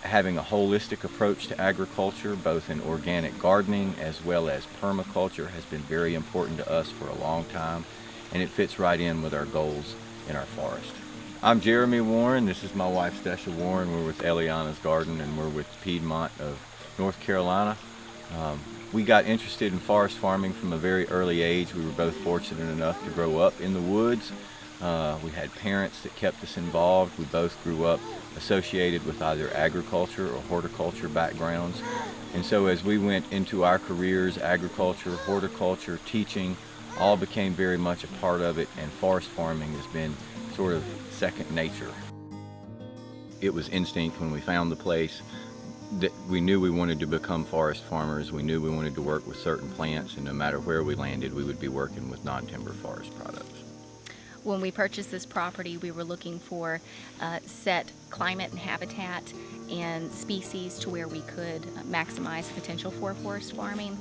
having a holistic approach to agriculture, both in organic gardening as well as permaculture, has been very important to us for a long time, and it fits right in with our goals in our forest. I'm Jeremy Warren. This is my wife Stesha Warren. We're with Elianas Garden, and we're with Piedmont of North Carolina. We got interested in forest farming from a very early age. We were both fortunate enough to grow up in the woods. We had parents that kept us involved. We both grew up associated with either agriculture or horticulture backgrounds. And so as we went into our careers, agriculture, horticulture, teaching, all became very much a part of it, and forest farming has been sort of second nature. It was instinct when we found the place that we knew we wanted to become forest farmers. We knew we wanted to work with certain plants, and no matter where we landed, we would be working with non-timber forest products. When we purchased this property, we were looking for set climate and habitat and species to where we could maximize the potential for forest farming.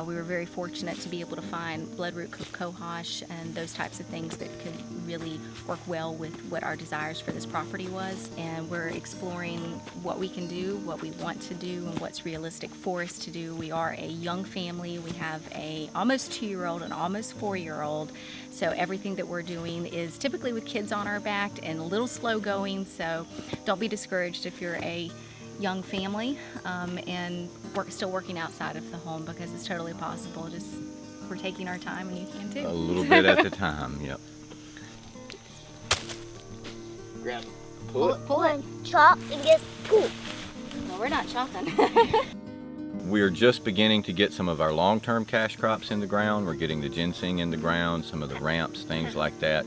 We were very fortunate to be able to find bloodroot cohosh and those types of things that could really work well with what our desires for this property was. And we're exploring what we can do, what we want to do, and what's realistic for us to do. We are a young family. We have a almost 2-year-old and almost 4-year-old. So everything that we're doing is typically with kids on our back and a little slow going, so don't be discouraged if you're a young family and still working outside of the home, because it's totally possible. Just we're taking our time, and you can too. A little bit at a time, yep. Grab it. Pull it. Chop and just pull. Well, we're not chopping. We are just beginning to get some of our long-term cash crops in the ground. We're getting the ginseng in the ground, some of the ramps, things like that.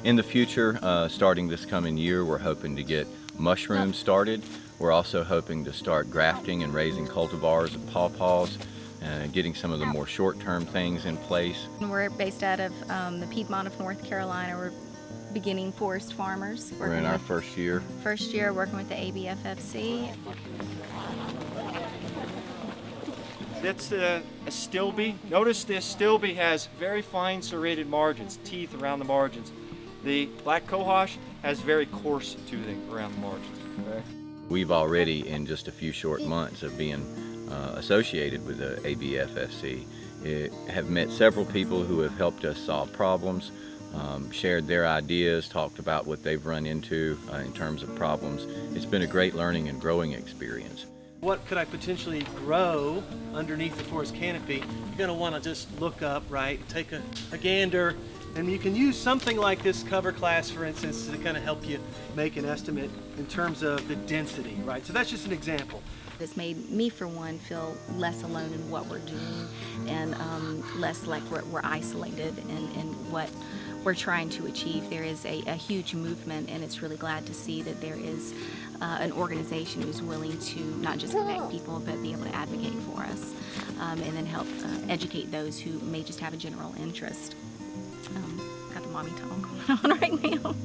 In the future, starting this coming year, we're hoping to get mushrooms started. We're also hoping to start grafting and raising cultivars and pawpaws, getting some of the more short-term things in place. We're based out of the Piedmont of North Carolina. We're beginning forest farmers. We're in our first year. First year working with the ABFFC. That's a stilby. Notice this stilby has very fine serrated margins, teeth around the margins. The black cohosh has very coarse toothing around the margins. Okay? We've already, in just a few short months of being associated with the ABFFC, have met several people who have helped us solve problems, shared their ideas, talked about what they've run into in terms of problems. It's been a great learning and growing experience. What could I potentially grow underneath the forest canopy? You're going to want to just look up, right? Take a gander, and you can use something like this cover class, for instance, to kind of help you make an estimate in terms of the density, right? So that's just an example. It's made me, for one, feel less alone in what we're doing, and less like we're isolated in what we're trying to achieve. There is a huge movement, and it's really glad to see that there is an organization who's willing to not just connect people, but be able to advocate for us, and then help educate those who may just have a general interest. Got the mommy talk going on right now.